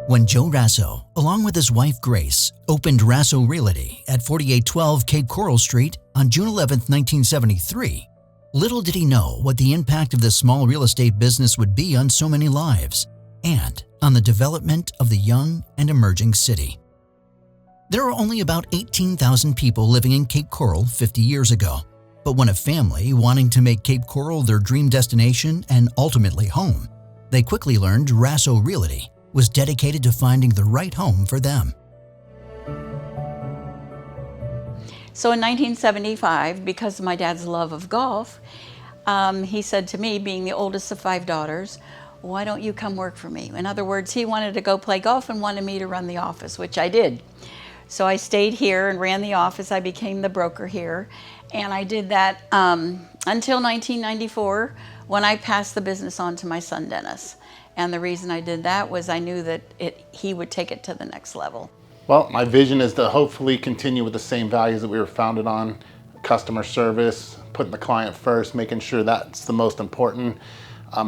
When Joe Raso, along with his wife Grace, opened Raso Realty at 4812 Cape Coral Street on June 11, 1973, little did he know what the impact of this small real estate business would be on so many lives and on the development of the young and emerging city. There were only about 18,000 people living in Cape Coral 50 years ago, but when a family wanting to make Cape Coral their dream destination and ultimately home, they quickly learned Raso Realty was dedicated to finding the right home for them. So in 1975, because of my dad's love of golf, he said to me, being the oldest of 5 daughters, why don't you come work for me? In other words, he wanted to go play golf and wanted me to run the office, which I did. So I stayed here and ran the office. I became the broker here. And I did that until 1994, when I passed the business on to my son, Dennis. And the reason I did that was I knew that he would take it to the next level. Well, my vision is to hopefully continue with the same values that we were founded on: customer service, putting the client first, making sure that's the most important,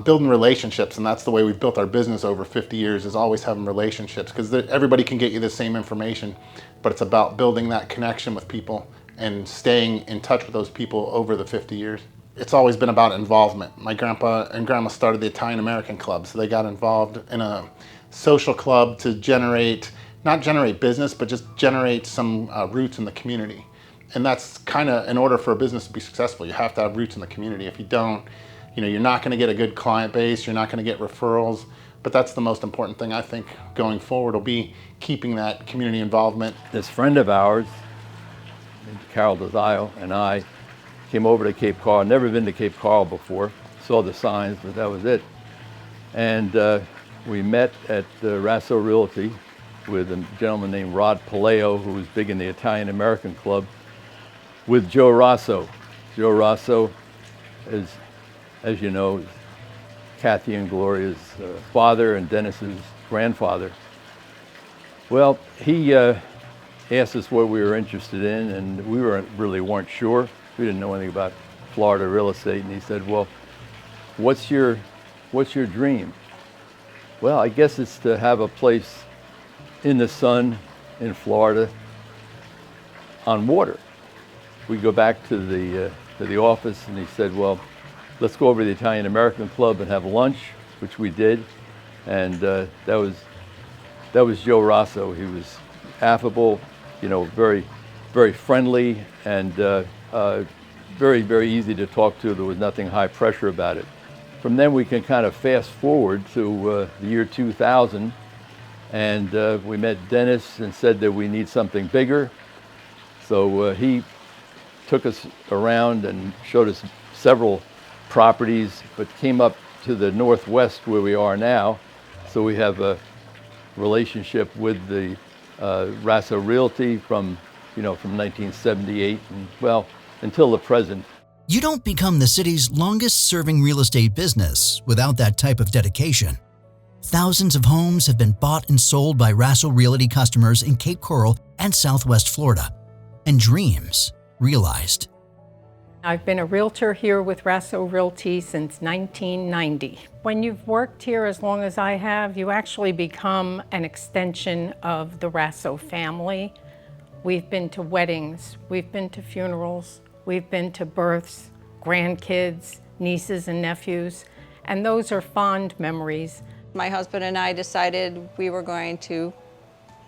building relationships. And that's the way we've built our business over 50 years, is always having relationships, because everybody can get you the same information, but it's about building that connection with people and staying in touch with those people over the 50 years. It's always been about involvement. My grandpa and grandma started the Italian American Club, so they got involved in a social club to not generate business, but just generate some roots in the community. And that's kind of, in order for a business to be successful, you have to have roots in the community. If you don't, you're not going to get a good client base, you're not going to get referrals. But that's the most important thing, I think, going forward, will be keeping that community involvement. This friend of ours, Carol DeZio, and I came over to Cape Coral. Never been to Cape Coral before. Saw the signs, but that was it. And we met at Raso Realty with a gentleman named Rod Paleo, who was big in the Italian American Club, with Joe Raso. Joe Raso is, as you know, Kathy and Gloria's father and Dennis's grandfather. Well, he asked us what we were interested in, and we weren't sure. We didn't know anything about Florida real estate, and he said, well, what's your dream? Well, I guess it's to have a place in the sun in Florida on water. We go back to the office, and he said, well, let's go over to the Italian American Club and have lunch, which we did. And that was Joe Raso. He was affable, very, very friendly, and very, very easy to talk to. There was nothing high pressure about it. From then we can kind of fast forward to the year 2000, and we met Dennis and said that we need something bigger. So he took us around and showed us several properties, but came up to the northwest where we are now. So we have a relationship with the Raso Realty from 1978 and, well, until the present. You don't become the city's longest-serving real estate business without that type of dedication. Thousands of homes have been bought and sold by Raso Realty customers in Cape Coral and Southwest Florida, and dreams realized. I've been a realtor here with Raso Realty since 1990. When you've worked here as long as I have, you actually become an extension of the Raso family. We've been to weddings, we've been to funerals, we've been to births, grandkids, nieces and nephews, and those are fond memories. My husband and I decided we were going to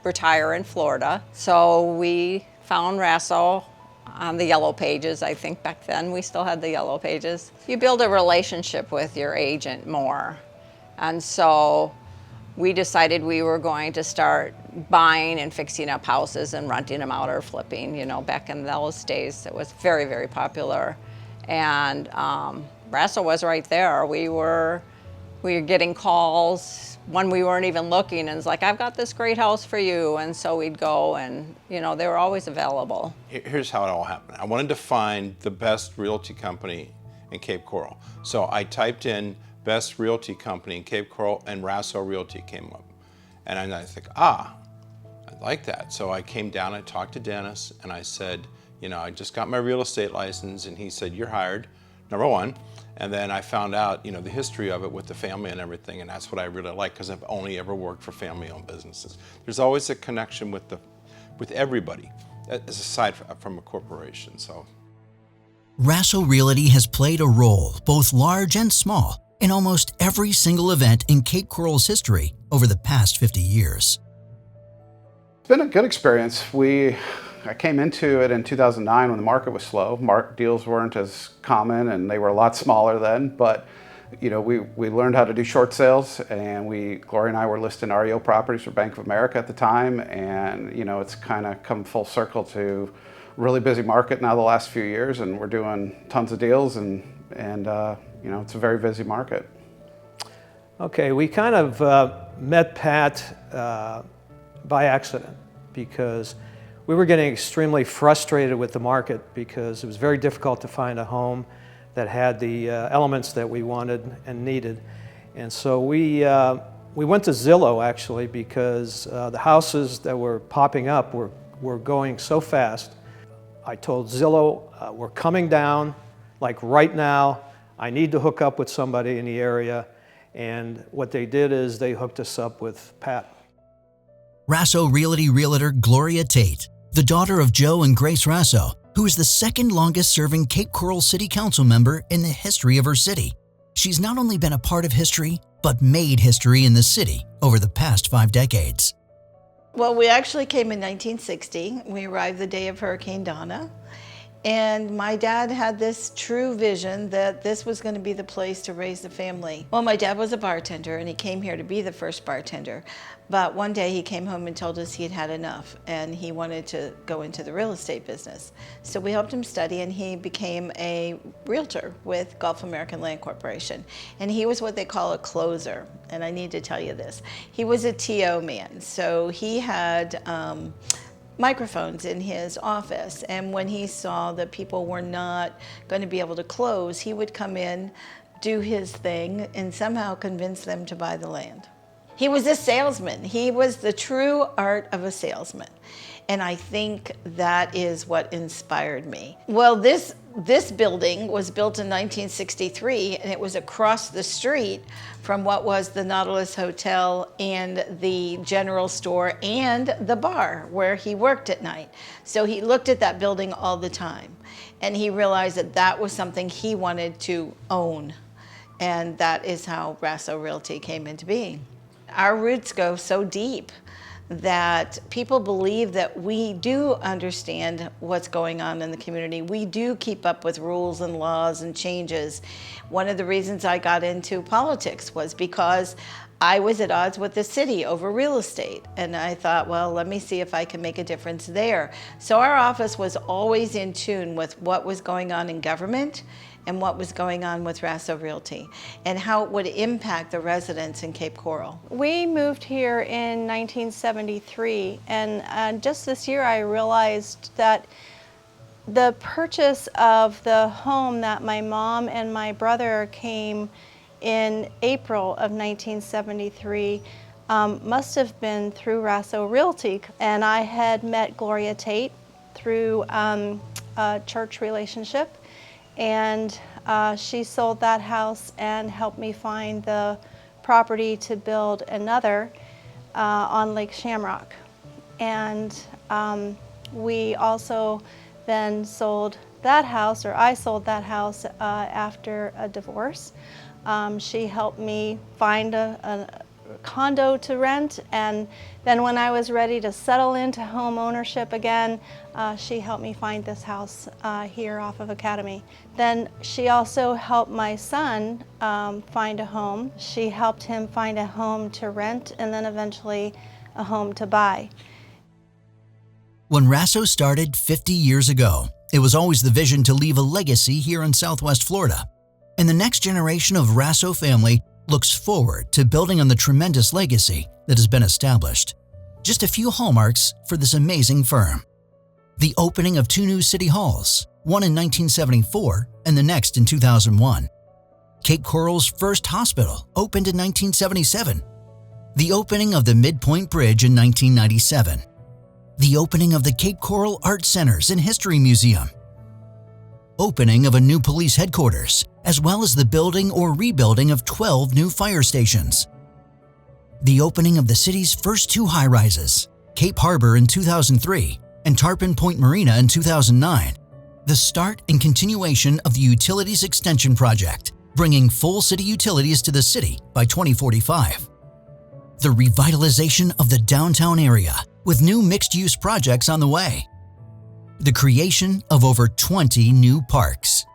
retire in Florida, so we found Raso on the Yellow Pages. I think back then we still had the Yellow Pages. You build a relationship with your agent more, and so we decided we were going to start buying and fixing up houses and renting them out or flipping. Back in those days it was very, very popular, and Raso was right there. We were getting calls when we weren't even looking, and it's like, I've got this great house for you. And so we'd go, and they were always available. Here's how it all happened. I wanted to find the best realty company in Cape Coral. So I typed in best realty company in Cape Coral, and Raso Realty came up. And I think, I like that. So I came down, I talked to Dennis, and I said, I just got my real estate license. And he said, you're hired. number one. And then I found out, you know, the history of it with the family and everything, and that's what I really like, because I've only ever worked for family-owned businesses. There's always a connection with everybody, aside from a corporation. So, Raso Realty has played a role, both large and small, in almost every single event in Cape Coral's history over the past 50 years. It's been a good experience. I came into it in 2009 when the market was slow. Deals weren't as common and they were a lot smaller then, but you know, we learned how to do short sales, and Gloria and I were listing REO properties for Bank of America at the time, and you know, it's kind of come full circle to really busy market now the last few years, and we're doing tons of deals, and you know, it's a very busy market. Okay, we kind of met Pat by accident, because we were getting extremely frustrated with the market because it was very difficult to find a home that had the elements that we wanted and needed. And so we went to Zillow, actually, because the houses that were popping up were going so fast. I told Zillow, we're coming down, like right now. I need to hook up with somebody in the area. And what they did is they hooked us up with Pat. Raso Realty realtor Gloria Tate, the daughter of Joe and Grace Raso, who is the second longest serving Cape Coral City Council member in the history of her city. She's not only been a part of history, but made history in the city over the past 5 decades. Well, we actually came in 1960. We arrived the day of Hurricane Donna. And my dad had this true vision that this was going to be the place to raise the family. Well, my dad was a bartender, and he came here to be the first bartender. But one day he came home and told us he had had enough, and he wanted to go into the real estate business. So we helped him study, and he became a realtor with Gulf American Land Corporation. And he was what they call a closer, and I need to tell you this. He was a TO man, so he had microphones in his office, and when he saw that people were not going to be able to close, he would come in, do his thing, and somehow convince them to buy the land. He was a salesman. He was the true art of a salesman. And I think that is what inspired me. Well, this building was built in 1963, and it was across the street from what was the Nautilus Hotel and the general store and the bar where he worked at night. So he looked at that building all the time, and he realized that that was something he wanted to own. And that is how Raso Realty came into being. Our roots go so deep that people believe that we do understand what's going on in the community. We do keep up with rules and laws and changes. One of the reasons I got into politics was because I was at odds with the city over real estate. And I thought, well, let me see if I can make a difference there. So our office was always in tune with what was going on in government and what was going on with Raso Realty and how it would impact the residents in Cape Coral. We moved here in 1973, and just this year I realized that the purchase of the home that my mom and my brother came in April of 1973 must have been through Raso Realty. And I had met Gloria Tate through a church relationship, and she sold that house and helped me find the property to build another on Lake Shamrock. And we also then sold that house, or I sold that house after a divorce. She helped me find a condo to rent, and then when I was ready to settle into home ownership again, she helped me find this house here off of Academy. Then she also helped my son find a home. She helped him find a home to rent, and then eventually a home to buy. When Raso started 50 years ago, it was always the vision to leave a legacy here in Southwest Florida. And the next generation of Raso family looks forward to building on the tremendous legacy that has been established. Just a few hallmarks for this amazing firm. The opening of 2 new city halls, one in 1974 and the next in 2001. Cape Coral's first hospital opened in 1977. The opening of the Midpoint Bridge in 1997. The opening of the Cape Coral Art Centers and History Museum. opening of a new police headquarters, as well as the building or rebuilding of 12 new fire stations. The opening of the city's first 2 high-rises, Cape Harbor in 2003 and Tarpon Point Marina in 2009. The start and continuation of the Utilities Extension Project, bringing full city utilities to the city by 2045. The revitalization of the downtown area with new mixed-use projects on the way. The creation of over 20 new parks.